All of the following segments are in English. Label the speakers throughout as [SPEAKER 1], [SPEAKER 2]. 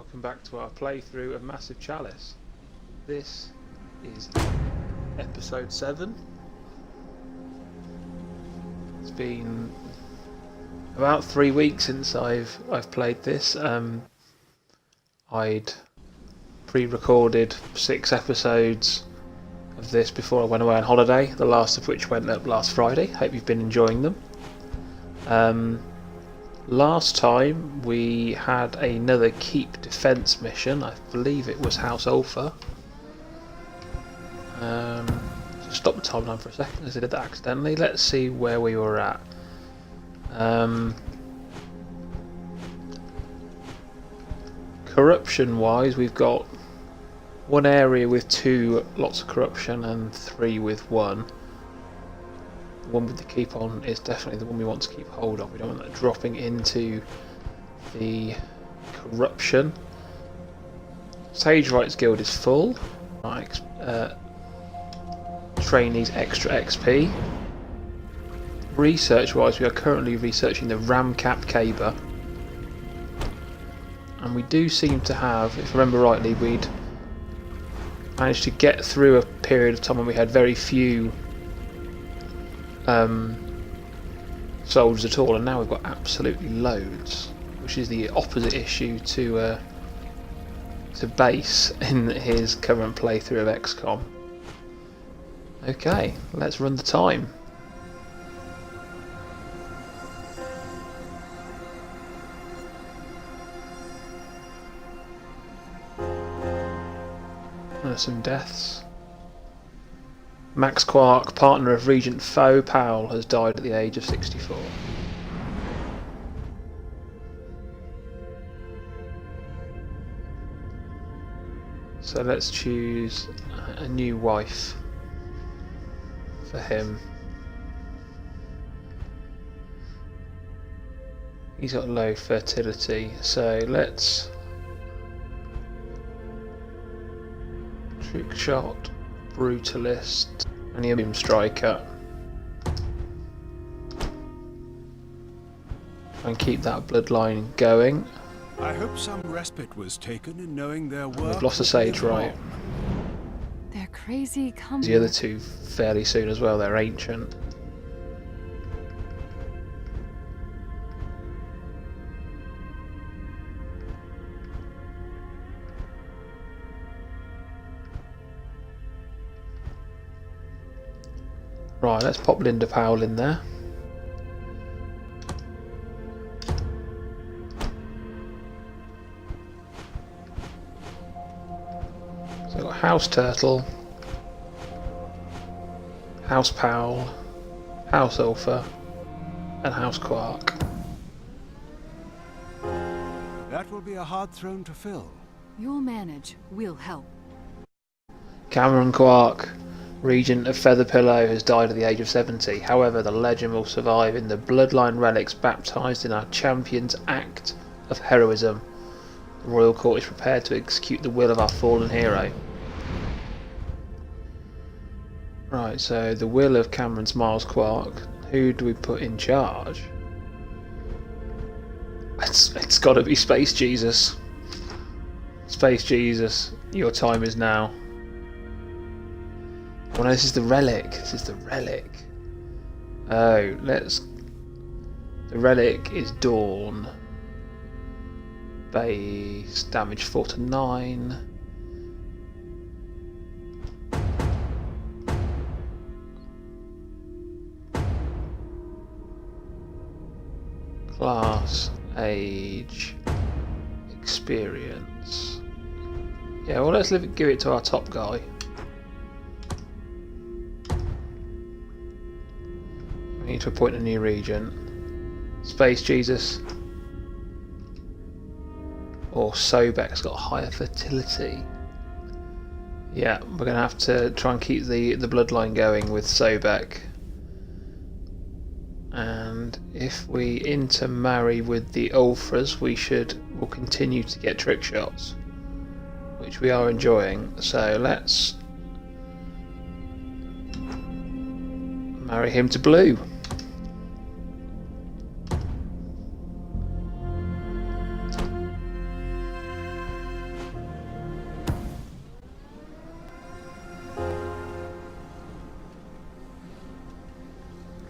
[SPEAKER 1] welcome back to our playthrough of Massive Chalice. This is episode 7. It's been about 3 weeks since I've played this. I'd pre-recorded 6 episodes of this before I went away on holiday, the last of which went up last Friday. Hope you've been enjoying them. Last time we had another keep defence mission. I believe it was House Ulfa. So stop the timeline for a second as I did that accidentally. Let's see where we were at. Corruption wise, we've got one area with 2 lots of corruption and 3 with 1. The one with the keep on is definitely the one we want to keep hold of. We don't want that dropping into the corruption. Sage Rights Guild is full. Trainees extra XP. Research wise, we are currently researching the Ramcap Caber. And we do seem to have, if I remember rightly, we'd managed to get through a period of time when we had very few soldiers at all, and now we've got absolutely loads, which is the opposite issue to Base in his current playthrough of XCOM. Okay, let's run the time. Some deaths. Max Quark, partner of Regent Foe Powell, has died at the age of 64. So let's choose a new wife for him. He's got low fertility, so let's trick shot, brutalist, and a boom striker. Try and keep that bloodline going.
[SPEAKER 2] I hope some respite was taken in knowing their work.
[SPEAKER 1] We've lost a Sage Right.
[SPEAKER 3] They're crazy. Come
[SPEAKER 1] The other 2 fairly soon as well. They're ancient. Right, let's pop Linda Powell in there. So we've got House Turtle, House Powell, House Ulfa, and House Quark.
[SPEAKER 2] That will be a hard throne to fill.
[SPEAKER 3] You'll manage. We'll help.
[SPEAKER 1] Cameron Quark, Regent of Featherpillow, has died at the age of 70. However, the legend will survive in the bloodline relics baptised in our champion's act of heroism. The Royal Court is prepared to execute the will of our fallen hero. Right, so the will of Cameron Miles Quark. Who do we put in charge? It's got to be Space Jesus. Space Jesus, your time is now. Oh no, this is the relic. This is the relic. Oh, let's... The relic is Dawn. Base damage 4 to 9. Class, age, experience. Yeah, well, let's give it to our top guy. We need to appoint a new regent. Space Jesus. Or Sobek's got higher fertility. Yeah, we're going to have to try and keep the bloodline going with Sobek. And if we intermarry with the Ulfras, we'll continue to get trick shots, which we are enjoying. So let's marry him to Blue.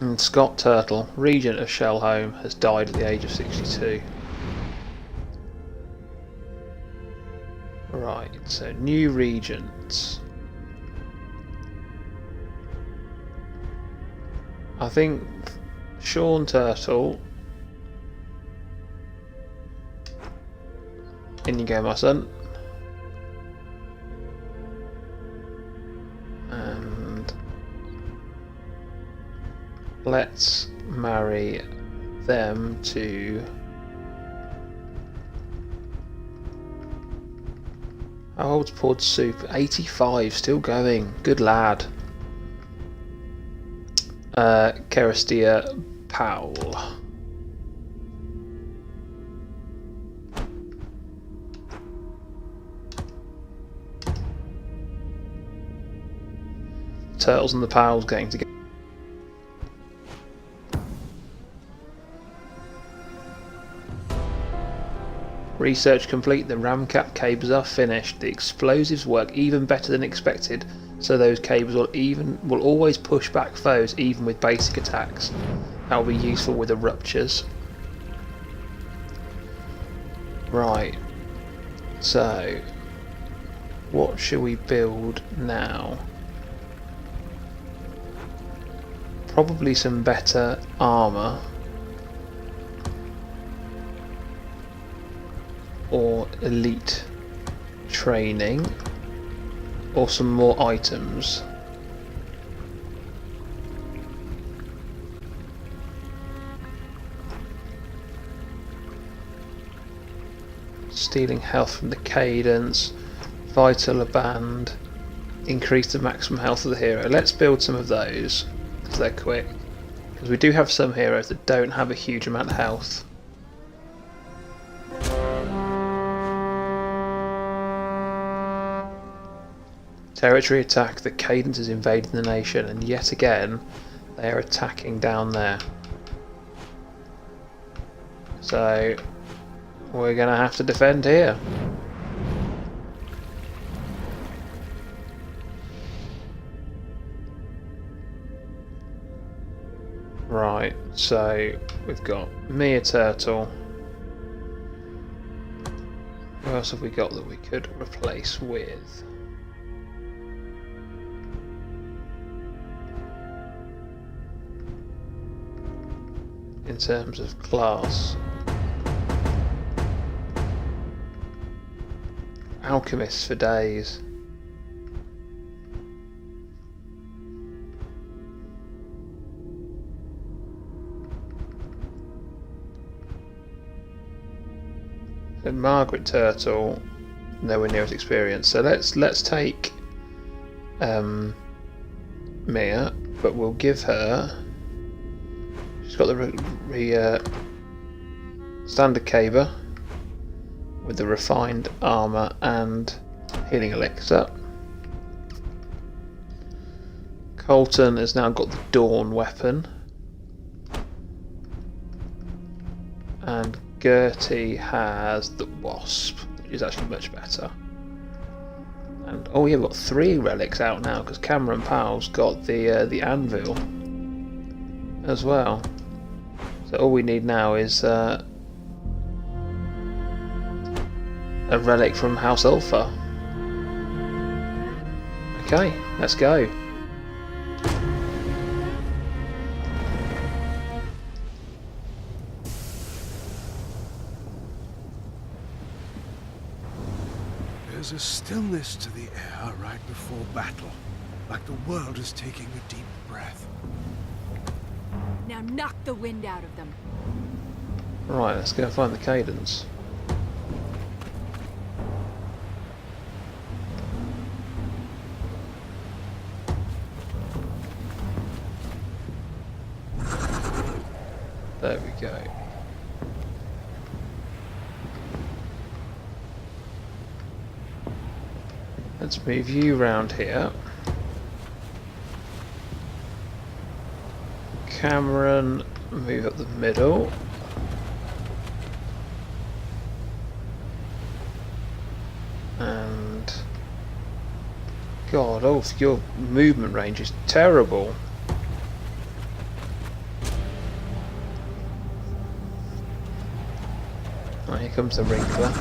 [SPEAKER 1] And Scott Turtle, Regent of Shellhome, has died at the age of 62. Right, so new regents. I think Sean Turtle. In you go, my son. And let's marry them to... How old's Pod Soup? 85, still going. Good lad. Keristia Powell. Turtles and the Powells getting together. Research complete. The ramcap cables are finished. The explosives work even better than expected, so those cables will always push back foes even with basic attacks. That will be useful with the ruptures. Right. So, what should we build now? Probably some better armour. Or elite training, or some more items. Stealing health from the cadence, vital band, increase the maximum health of the hero. Let's build some of those because they're quick. Because we do have some heroes that don't have a huge amount of health. Territory attack. The cadence is invading the nation, and yet again they are attacking down there. So we're going to have to defend here. Right, so we've got Mia Turtle. Who else have we got that we could replace with? In terms of class. Alchemists for days. And Margaret Turtle, nowhere near as experienced. So let's take Mia, but we'll give her. She's got the standard caber with the refined armour and healing elixir. Colton has now got the Dawn weapon. And Gertie has the Wasp, which is actually much better. And oh yeah, we've got 3 relics out now because Cameron Powell's got the anvil as well. So all we need now is a relic from House Ulfa. Okay, let's go.
[SPEAKER 2] There's a stillness to the air right before battle, like the world is taking a deep breath.
[SPEAKER 3] Now knock the wind out of them.
[SPEAKER 1] Right, let's go find the cadence. There we go. Let's move you round here. Cameron, move up the middle. And God, oh, your movement range is terrible. Oh, here comes the Wrinkler.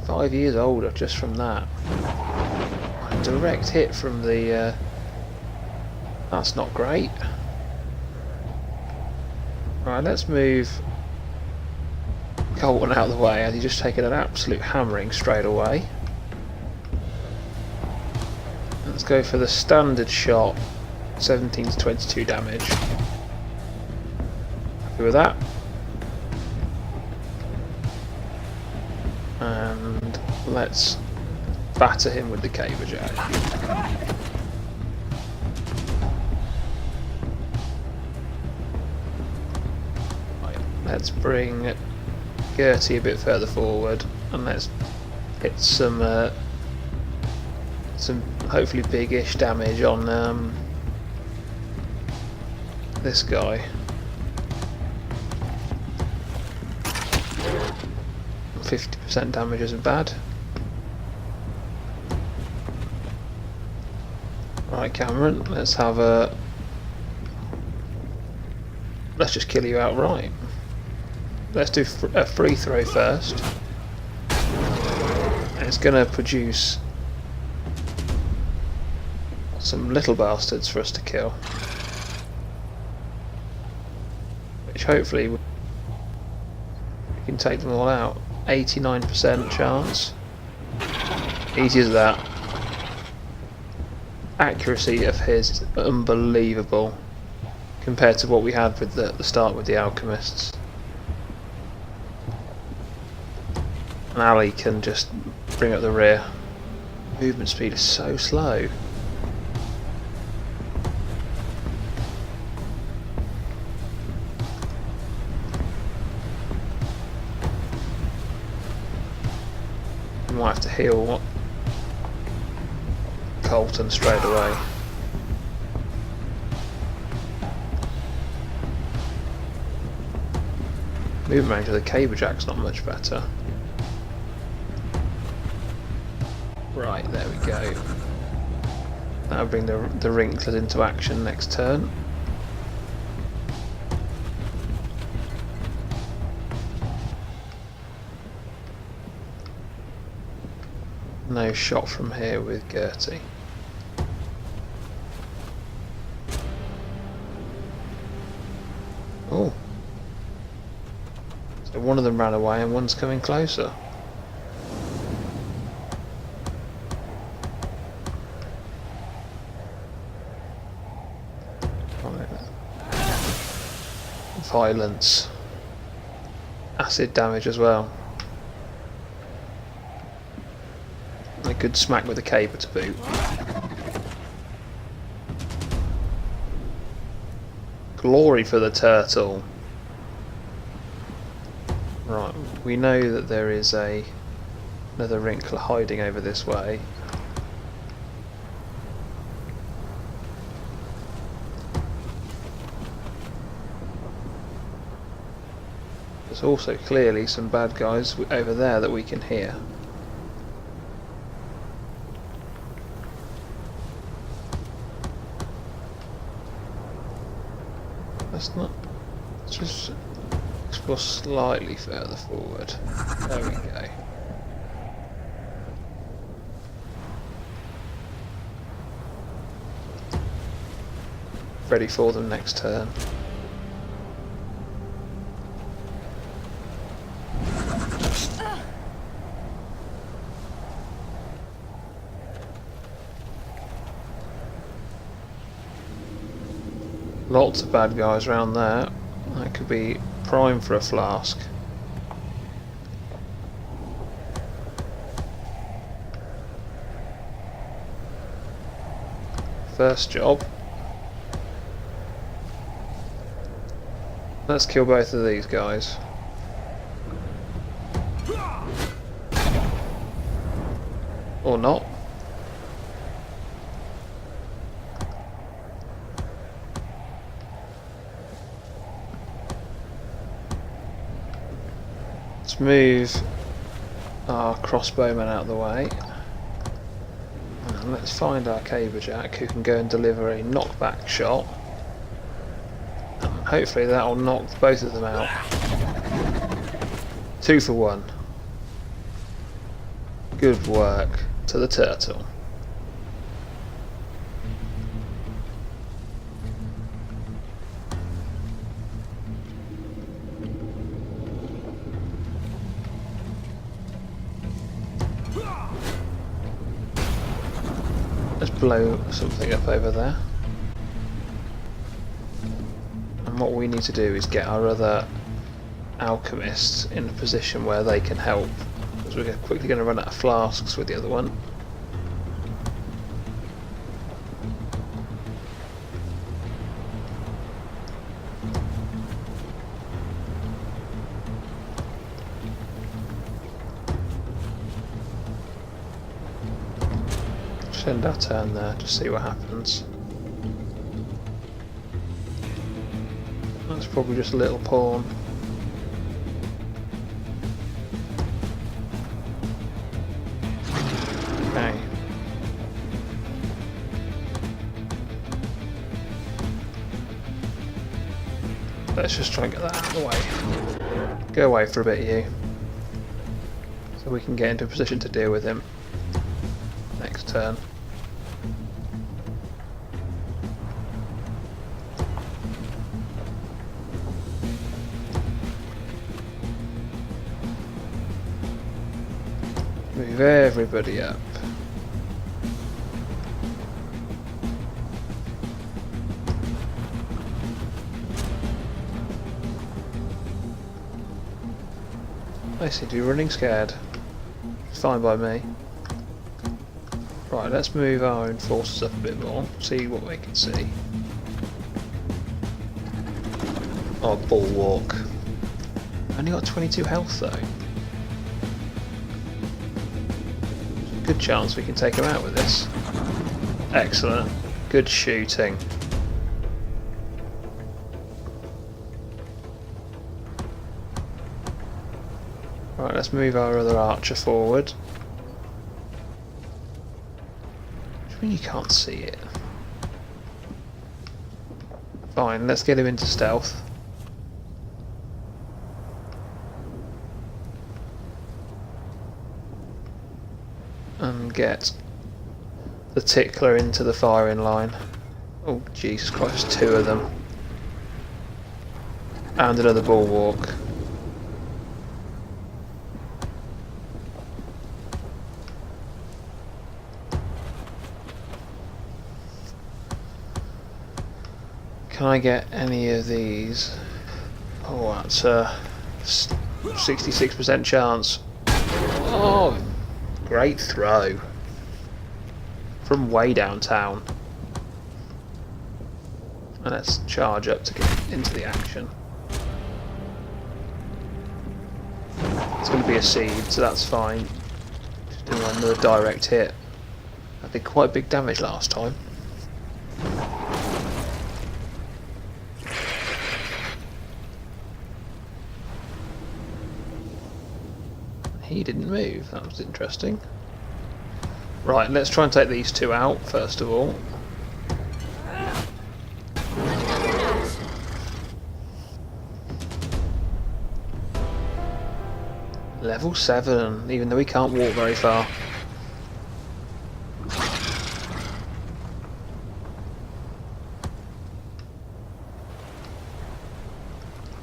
[SPEAKER 1] 5 years older just from that. A direct hit from the... that's not great. Right, let's move Colton out of the way, as he's just taken an absolute hammering straight away. Let's go for the standard shot, 17 to 22 damage. Happy with that. And let's batter him with the caber jack. Right, let's bring Gertie a bit further forward, and let's hit some hopefully big-ish damage on this guy. 50% damage isn't bad. Right, Cameron, let's just kill you outright. Let's do a free throw first. And it's going to produce some little bastards for us to kill, which hopefully we can take them all out. 89% chance. Easy as that. Accuracy of his is unbelievable compared to what we had with the start with the alchemists. And Ali can just bring up the rear. Movement speed is so slow. We might have to heal Colton straight away. Movement range of the caber jack's not much better. Right, there we go. That'll bring the Wrinklers into action next turn. No shot from here with Gertie. Oh. So one of them ran away and one's coming closer. Violence. Acid damage as well. And a good smack with the caber to boot. Glory for the turtle. Right, we know that there is another Wrinkler hiding over this way. There's also clearly some bad guys over there that we can hear. Let's just explore slightly further forward. There we go. Ready for them next turn. Lots of bad guys around there. That could be prime for a flask. First job. Let's kill both of these guys. Or not. Let's move our crossbowman out of the way. And let's find our caber jack who can go and deliver a knockback shot. Hopefully that'll knock both of them out. 2 for 1. Good work to the turtle. Let's blow something up over there. And what we need to do is get our other alchemists in a position where they can help, because we're quickly going to run out of flasks with the other one. Just end our turn there, just see what happens. That's probably just a little pawn. Okay. Let's just try and get that out of the way. Go away for a bit, you. So we can get into a position to deal with him next turn. Move everybody up. I seem to be running scared. It's fine by me. Right, let's move our own forces up a bit more, see what we can see. Oh, bulwark. Only got 22 health though. Good chance we can take him out with this. Excellent. Good shooting. Right, let's move our other archer forward. What do you mean you can't see it? Fine, let's get him into stealth. And get the tickler into the firing line. Oh Jesus Christ, 2 of them. And another bulwark. Can I get any of these? Oh, that's a 66% chance. Oh, great throw. From way downtown. And let's charge up to get into the action. It's going to be a seed, so that's fine. Just doing another direct hit. I did quite big damage last time. He didn't move, that was interesting. Right, let's try and take these 2 out first of all. Level 7, even though he can't walk very far.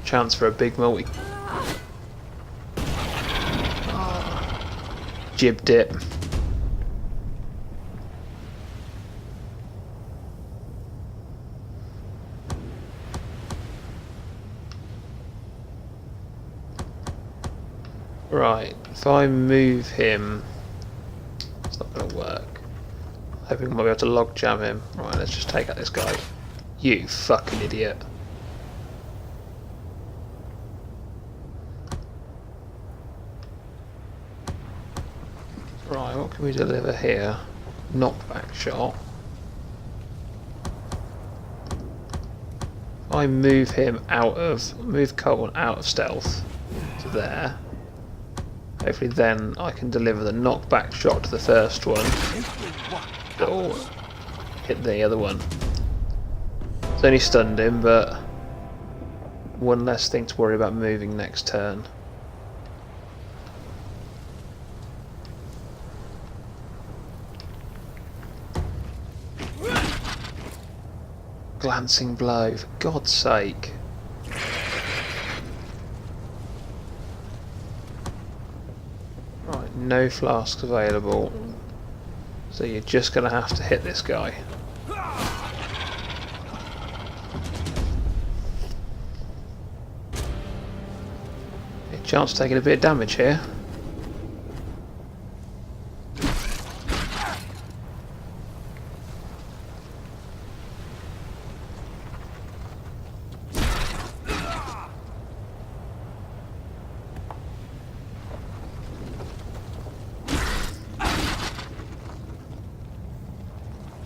[SPEAKER 1] Chance for a big multi. Jib dip. Right, if I move him, it's not going to work. Hoping we might be able to log jam him. Right, let's just take out this guy. You fucking idiot. Right, what can we deliver here? Knockback shot. If I move Colton out of stealth to there. Hopefully then I can deliver the knockback shot to the first one. That'll hit the other one. It's only stunned him, but one less thing to worry about moving next turn. Glancing blow, for God's sake. Right, no flasks available. So you're just going to have to hit this guy. A chance of taking a bit of damage here.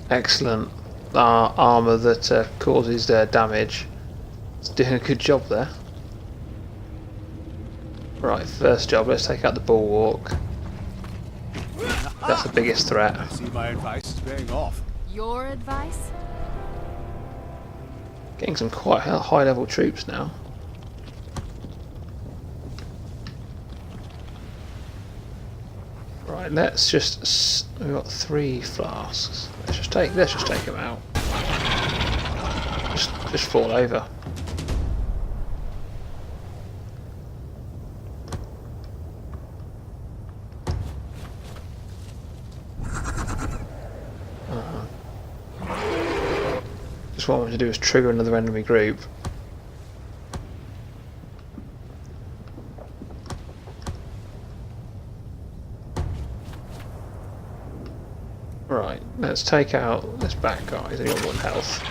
[SPEAKER 1] Excellent. Armour that causes damage. It's doing a good job there. Right, first job, let's take out the bulwark. That's the biggest threat.
[SPEAKER 2] I see my advice is paying off.
[SPEAKER 3] Your advice?
[SPEAKER 1] Getting some quite high level troops now. Right, let's just we've got 3 flasks. Let's just take them out. Just fall over. Just what I want to do is trigger another enemy group. Right, let's take out this back guy. He's only got 1 health.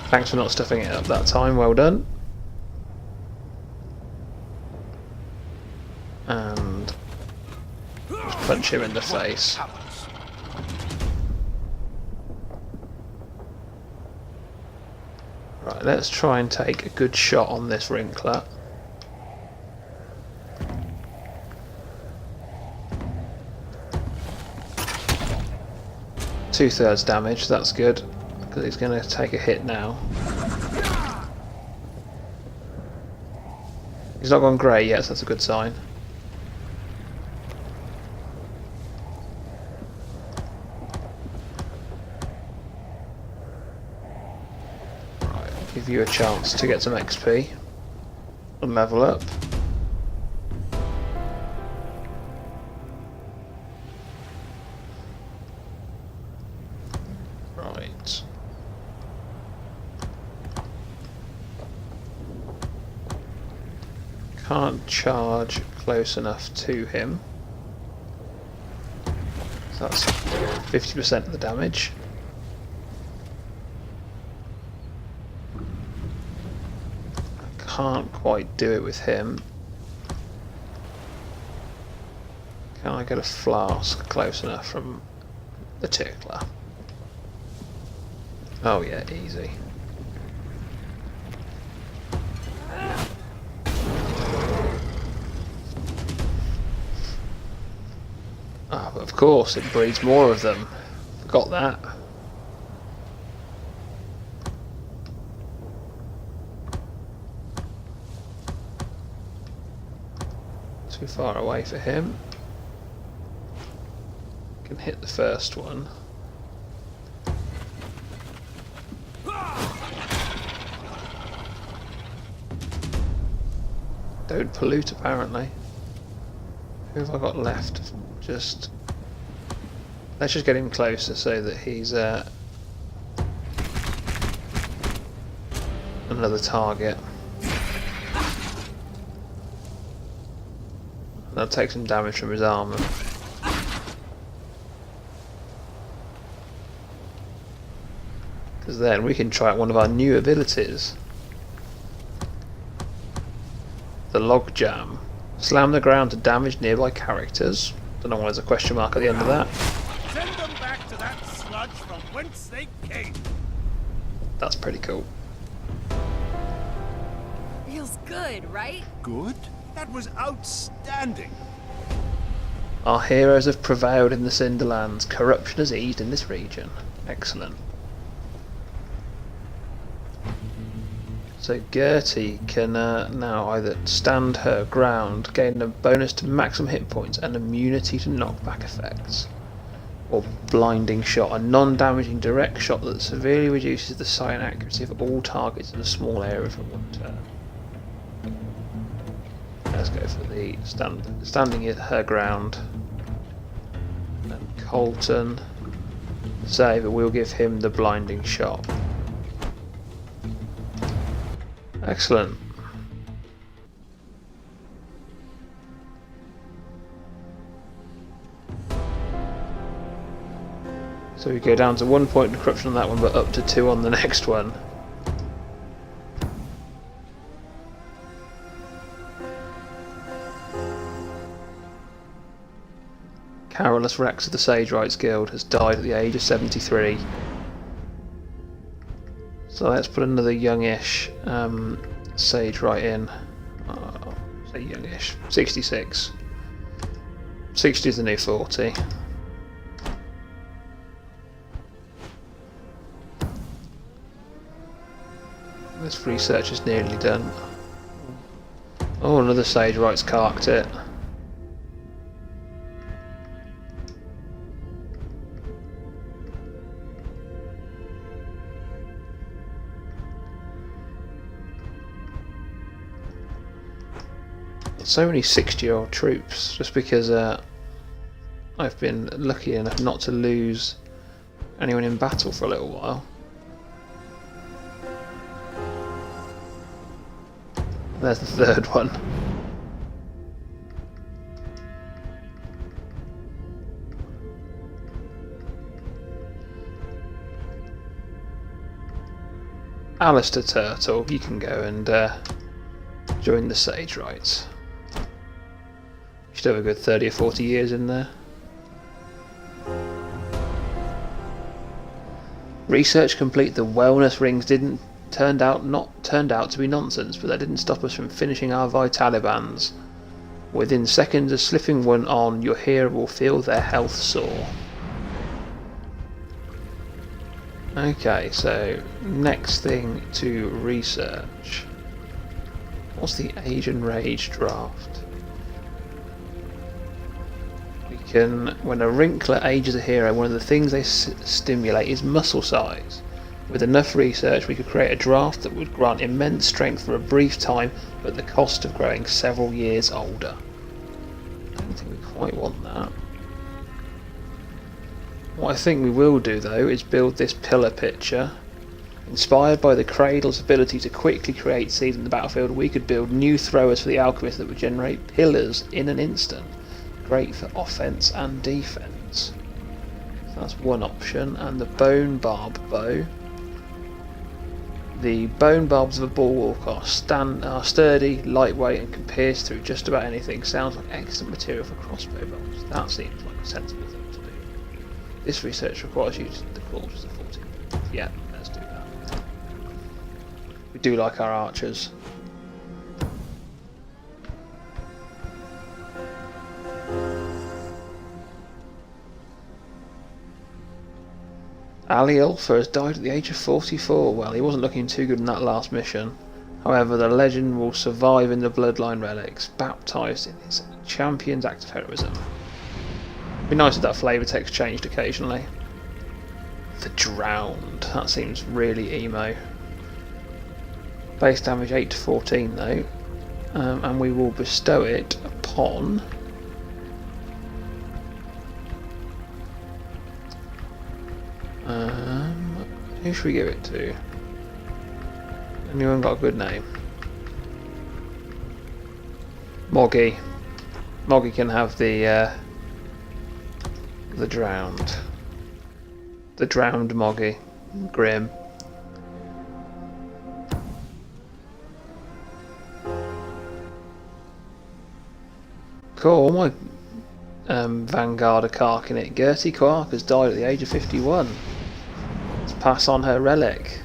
[SPEAKER 1] Thanks for not stuffing it up that time, well done. And just punch him in the face. Right, let's try and take a good shot on this Wrinkler. Two-thirds damage, that's good, because he's going to take a hit now. He's not gone grey yet, so that's a good sign. Right, give you a chance to get some XP and level up. Right. Can't charge close enough to him. So that's 50% of the damage. I can't quite do it with him. Can I get a flask close enough from the tickler? Oh yeah, easy. Ah, but of course it breeds more of them. Forgot that. Too far away for him. Can hit the first one. Don't pollute, apparently. Who have I got left? Let's just get him closer so that he's another target. That'll take some damage from his armour. Because then we can try out one of our new abilities. The Logjam. Slam the ground to damage nearby characters. Don't know why there's a question mark at the end of that.
[SPEAKER 2] Send them back to that sludge from whence they came.
[SPEAKER 1] That's pretty cool.
[SPEAKER 3] Feels good, right?
[SPEAKER 2] Good? That was outstanding.
[SPEAKER 1] Our heroes have prevailed in the Cinderlands. Corruption has eased in this region. Excellent. So Gertie can now either stand her ground, gain a bonus to maximum hit points and immunity to knockback effects, or blinding shot, a non-damaging direct shot that severely reduces the sight and accuracy of all targets in a small area for 1 turn. Let's go for the standing at her ground. And Colton say that we'll give him the blinding shot. Excellent. So we go down to 1 point of corruption on that one, but up to 2 on the next one. Carolus Rex of the Sage Rights Guild has died at the age of 73. So let's put another youngish Sage Right in. Say youngish. 66. 60 is the new 40. This research is nearly done. Oh, another Sage Rights carked it. So many 60-year-old troops, just because I've been lucky enough not to lose anyone in battle for a little while. There's the third one. Alistair Turtle, you can go and join the Sage Rights. You should have a good 30 or 40 years in there. Research complete. The wellness rings turned out to be nonsense, but that didn't stop us from finishing our Vitalibands. Within seconds of slipping one on, your hero will feel their health soar. Okay, so next thing to research. What's the Age and Rage draft? We can, when a wrinkler ages a hero, one of the things they stimulate is muscle size. With enough research, we could create a draft that would grant immense strength for a brief time, but at the cost of growing several years older. I don't think we quite want that. What I think we will do, though, is build this pillar picture. Inspired by the Cradle's ability to quickly create seeds in the battlefield, we could build new throwers for the Alchemist that would generate pillars in an instant. Great for offense and defense. So that's one option. And the Bone Barb Bow. The bone barbs of a bulwark are sturdy, lightweight, and can pierce through just about anything. Sounds like excellent material for crossbow bolts. That seems like a sensible thing to do. This research requires you to the claws of 14. Yeah, let's do that. We do like our archers. Ali Ulfa has died at the age of 44. Well, he wasn't looking too good in that last mission. However, the legend will survive in the bloodline relics, baptised in his champion's act of heroism. It'd be nice if that flavour text changed occasionally. The Drowned. That seems really emo. Base damage 8 to 14 though. And we will bestow it upon... who should we give it to? Anyone got a good name? Moggy. Moggy can have the Drowned. The Drowned Moggy. Grim. Cool, my Vanguard are carking it. Gertie Quark has died at the age of 51. Let's pass on her relic.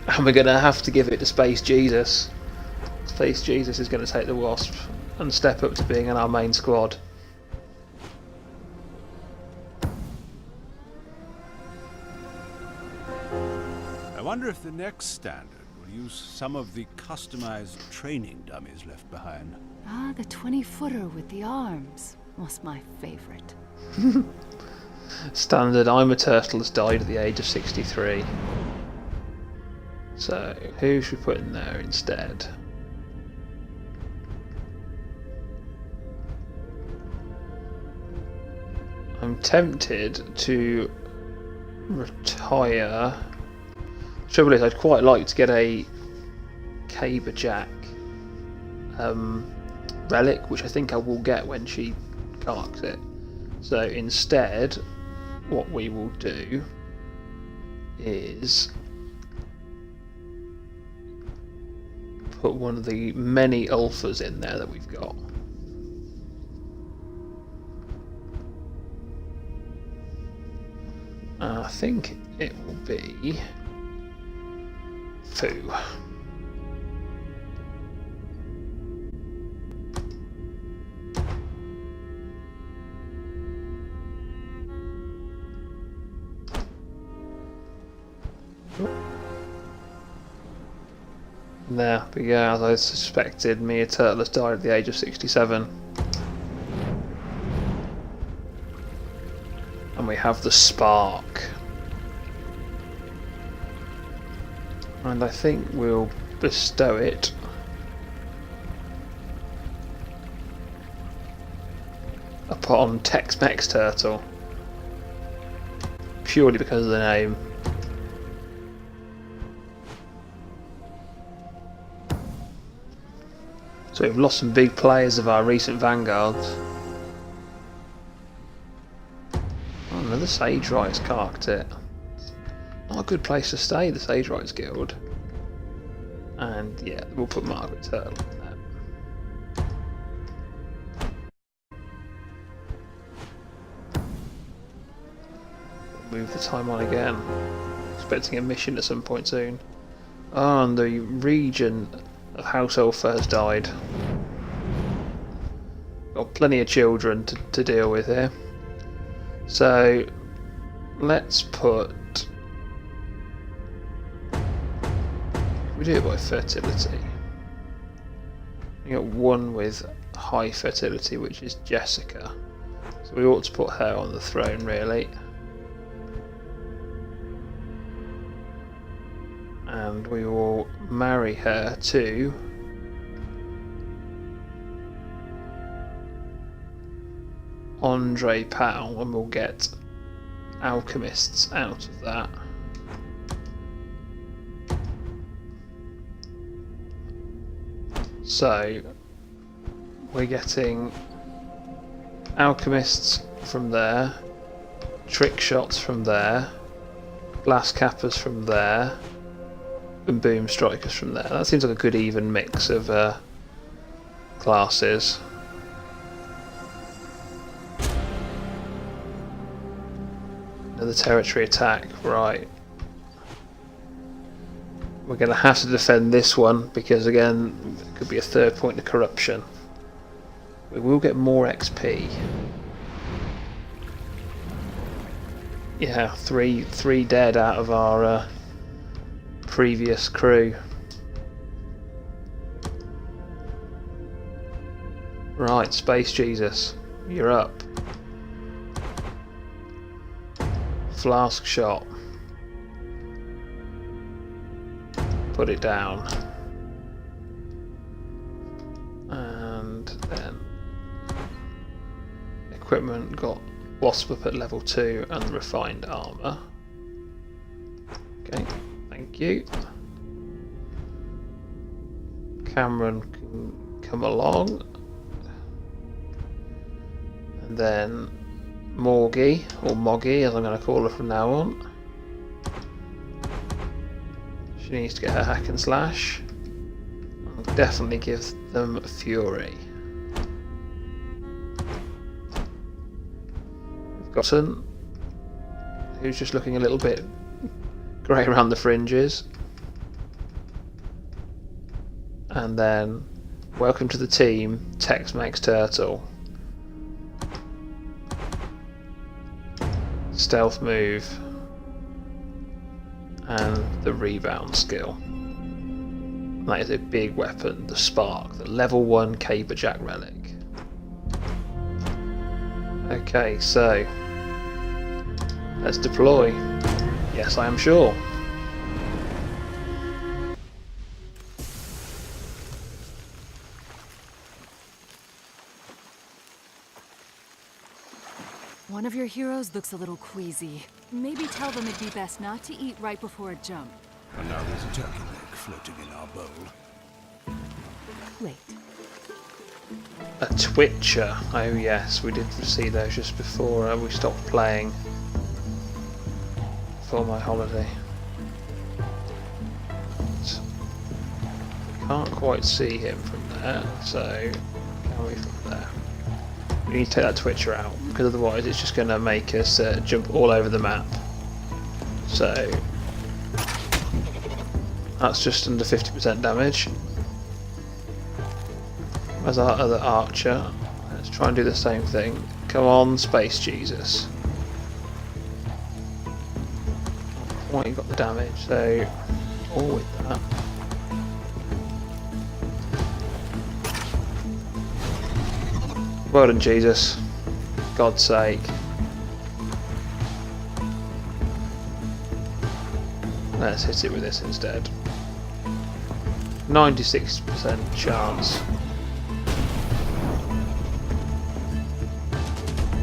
[SPEAKER 1] And we're going to have to give it to Space Jesus. Space Jesus is going to take the Wasp and step up to being in our main squad.
[SPEAKER 2] wonder if the next standard will use some of the customized training dummies left behind.
[SPEAKER 3] Ah, the 20-footer with the arms was my favorite.
[SPEAKER 1] Standard I'm a Turtle has died at the age of 63. So, who should we put in there instead? I'm tempted to retire. Trouble is, I'd quite like to get a Caber Jack relic, which I think I will get when she carks it. So instead, what we will do is put one of the many Ulfas in there that we've got. I think it will be Fu. There we go, as I suspected, Mia Turtle has died at the age of 67. And we have the spark. And I think we'll bestow it upon Tex-Mex Turtle. Purely because of the name. So we've lost some big players of our recent vanguards. Oh, another Sage Rights carked it. Not a good place to stay, the Sage Rights Guild. And yeah, we'll put Margaret Turtle in there. Move the time on again. Expecting a mission at some point soon. Oh, and the region of House Ulfa has died. Got plenty of children to deal with here. So let's put. We do it by fertility. We got one with high fertility, which is Jessica. So we ought to put her on the throne, really. And we will marry her to Andre Powell, and we'll get alchemists out of that. So we're getting alchemists from there, trick shots from there, blast cappers from there, and boom strikers from there. That seems like a good even mix of classes. Another territory attack, right. We're going to have to defend this one because again it could be a third point of corruption. We will get more XP. Yeah, three dead out of our previous crew. Right, Space Jesus, you're up. Flask shot. Put it down. And then equipment got Wasp up at level 2 and refined armour. Okay, thank you. Cameron can come along. And then Morgie, or Moggy as I'm going to call her from now on. She needs to get her hack and slash. I'll definitely give them Fury. We've got Son, who's just looking a little bit grey around the fringes. And then, welcome to the team, Tex-Mex Turtle. Stealth move. and the rebound skill. That is a big weapon, the Spark, the level 1 Caberjack relic. Okay, so let's deploy. Yes, I am sure.
[SPEAKER 3] One of your heroes looks a little queasy. Maybe tell them it'd be best not to eat right before a jump.
[SPEAKER 2] And now there's a turkey leg floating in our bowl.
[SPEAKER 3] Wait.
[SPEAKER 1] A Twitcher. Oh yes, we did see those just before we stopped playing for my holiday. We can't quite see him from there, so can we from there? We need to take that Twitcher out, because otherwise it's just going to make us jump all over the map. So that's just under 50% damage. As our other archer, let's try and do the same thing. Come on, Space Jesus. Oh, you got the damage, so all with that. Well done, Jesus. God's sake. Let's hit it with this instead. 96% chance.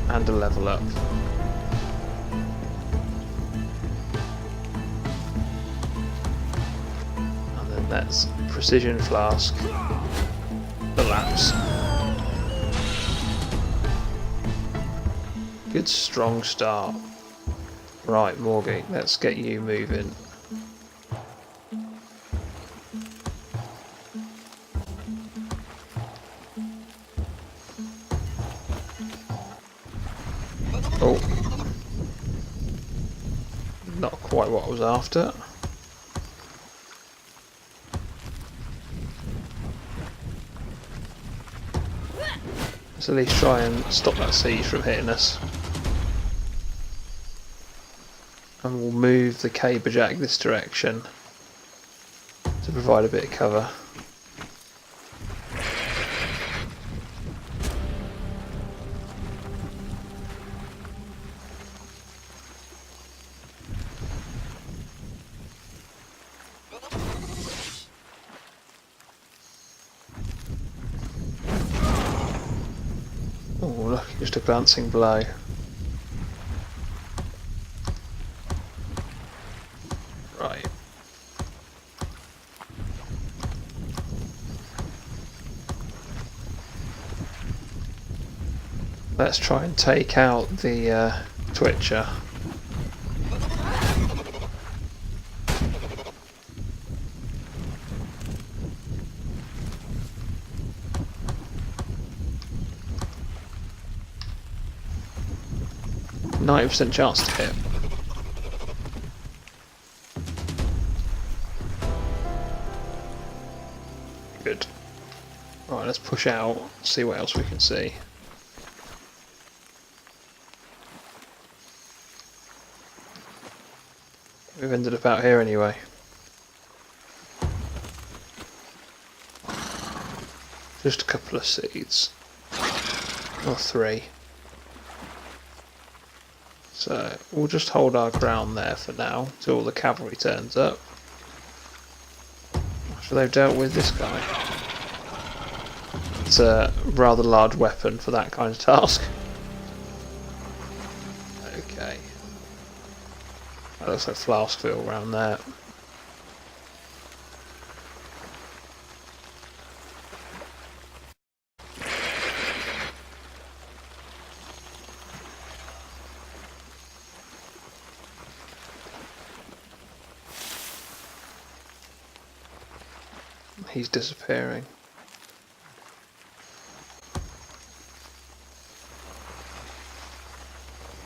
[SPEAKER 1] And a level up. And then that's Precision Flask. The lapse. Good strong start. Right, Morgie, let's get you moving. Oh. Not quite what I was after. Let's at least try and stop that siege from hitting us. And we'll move the Caberjack this direction to provide a bit of cover. Oh look, just a glancing blow. Right. Let's try and take out the Twitcher. %90 chance to hit. Good. Right, let's push out, see what else we can see. We've ended up out here anyway. Just a couple of seeds. Or 3. So we'll just hold our ground there for now till the cavalry turns up. After they've dealt with this guy. It's a rather large weapon for that kind of task. Okay. That looks like Flaskville around there. He's disappearing.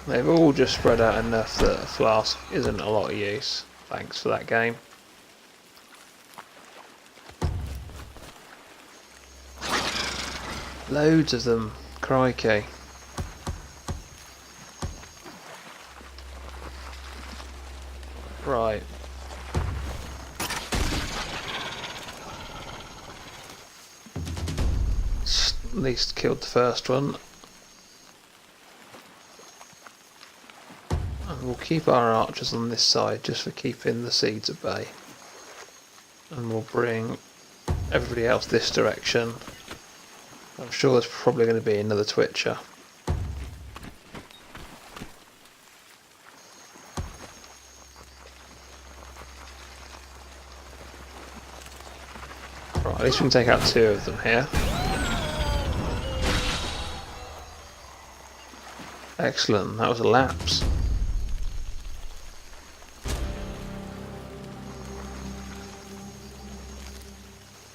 [SPEAKER 1] They've all just spread out enough that a flask isn't a lot of use. Thanks for that game. Loads of them. Crikey. Right. At least killed the first one. And we'll keep our archers on this side just for keeping the seeds at bay. And we'll bring everybody else this direction. I'm sure there's probably going to be another twitcher. Right, at least we can take out 2 of them here. Excellent, that was a lapse.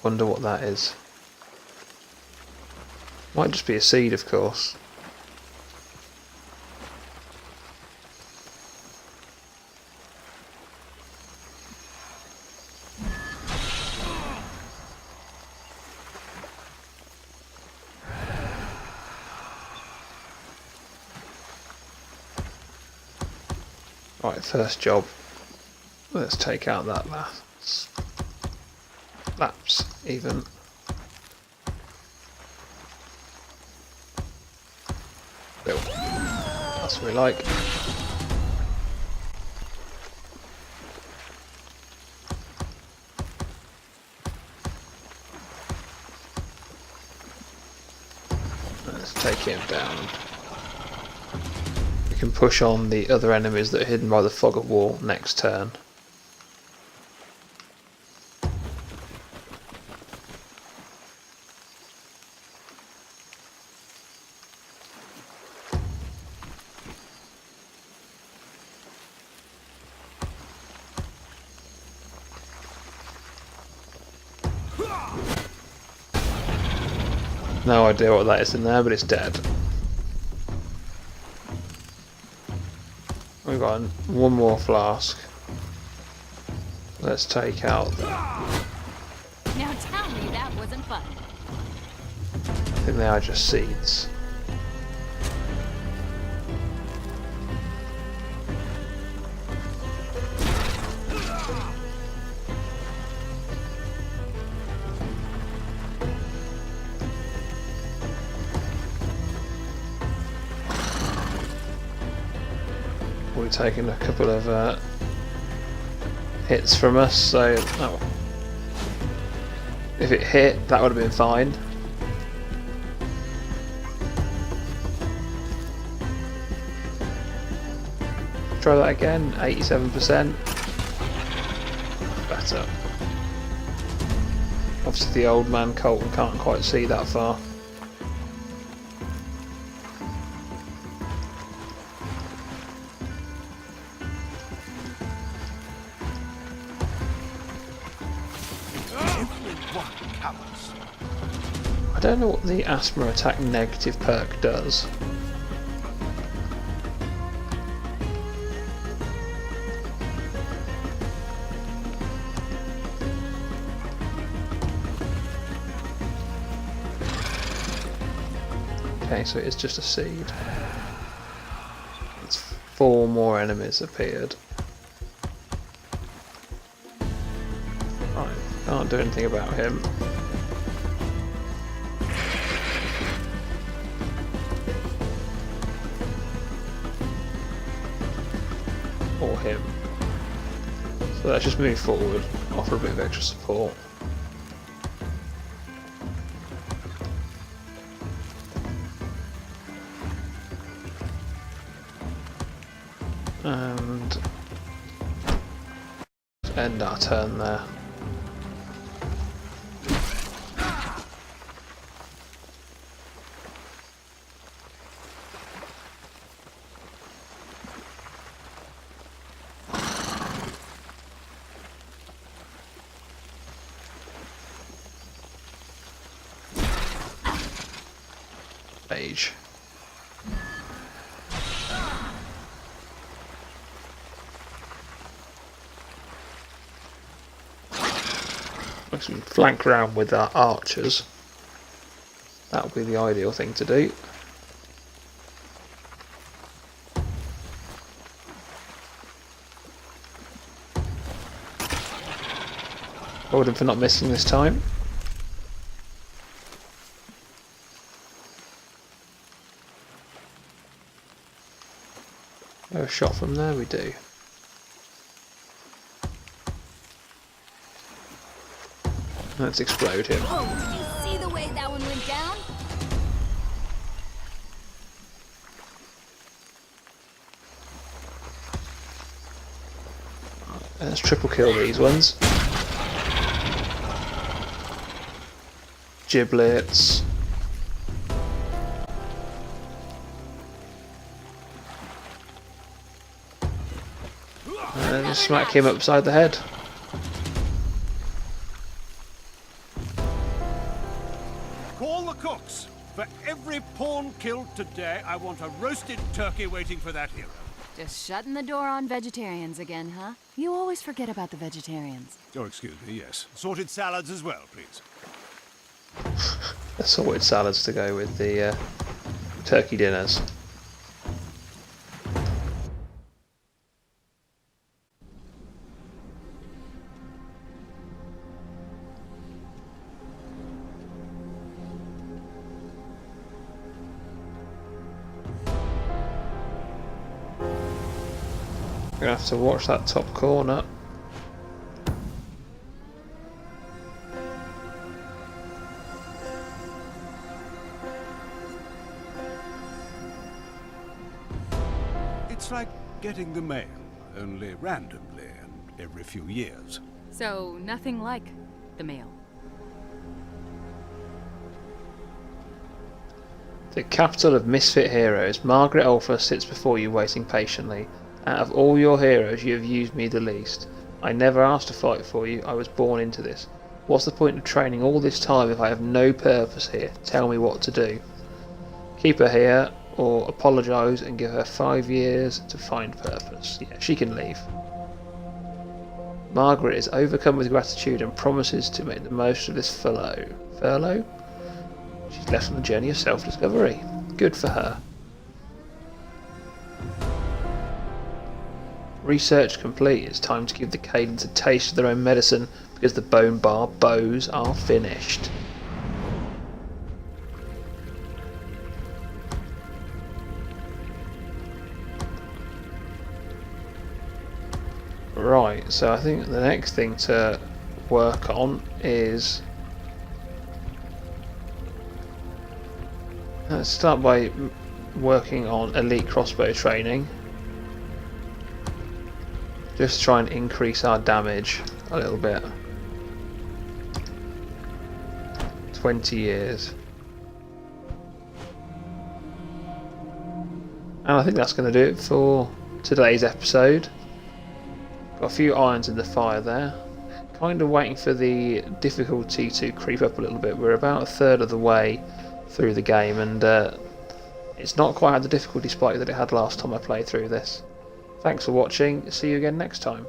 [SPEAKER 1] Wonder what that is. Might just be a seed, of course. Right, first job. Let's take out that lapse even. Cool. That's what we like. Let's take him down. We can push on the other enemies that are hidden by the fog of war next turn. No idea what that is in there, but it's dead. We've got one more flask. Let's take out the...
[SPEAKER 3] Now tell me that wasn't fun.
[SPEAKER 1] I think they are just seeds. We've taken a couple of hits from us, so oh, if it hit, that would have been fine. Try that again, 87%. Better. Obviously the old man Colton can't quite see that far. I don't know what the asthma attack negative perk does. Okay, so it's just a seed. It's 4 more enemies appeared. Right, can't do anything about him. Or him. So let's just move forward, offer a bit of extra support. And end our turn there. Age. We can flank around with our archers. That would be the ideal thing to do. Well done for not missing this time. a shot from there? We do. Let's explode him.
[SPEAKER 3] Oh, did you see the way that one went down?
[SPEAKER 1] Let's triple kill these ones. Giblets. And just smack him upside the head.
[SPEAKER 2] Call the cooks. For every pawn killed today, I want a roasted turkey waiting for that hero.
[SPEAKER 3] Just shutting the door on vegetarians again, huh? You always forget about the vegetarians.
[SPEAKER 2] Oh, excuse me, yes. Sorted salads as well, please.
[SPEAKER 1] Assorted salads to go with the turkey dinners. We're gonna have to watch that top corner.
[SPEAKER 2] It's like getting the mail, only randomly and every few years.
[SPEAKER 3] So, nothing like the mail.
[SPEAKER 1] The capital of misfit heroes, Margaret Ulfa sits before you waiting patiently. Out of all your heroes, you have used me the least. I never asked to fight for you, I was born into this. What's the point of training all this time if I have no purpose here? Tell me what to do. Keep her here, or apologise and give her 5 years to find purpose. Yeah, she can leave. Margaret is overcome with gratitude and promises to make the most of this furlough. Furlough? She's left on a journey of self-discovery. Good for her. Research complete. It's time to give the Cadence a taste of their own medicine because the bone bar bows are finished. Right, so I think the next thing to work on is... Let's start by working on elite crossbow training. Just try and increase our damage a little bit. 20 years. And I think that's going to do it for today's episode. Got a few irons in the fire there. Kind of waiting for the difficulty to creep up a little bit. We're about a third of the way through the game and it's not quite had the difficulty spike that it had last time I played through this. Thanks for watching, see you again next time.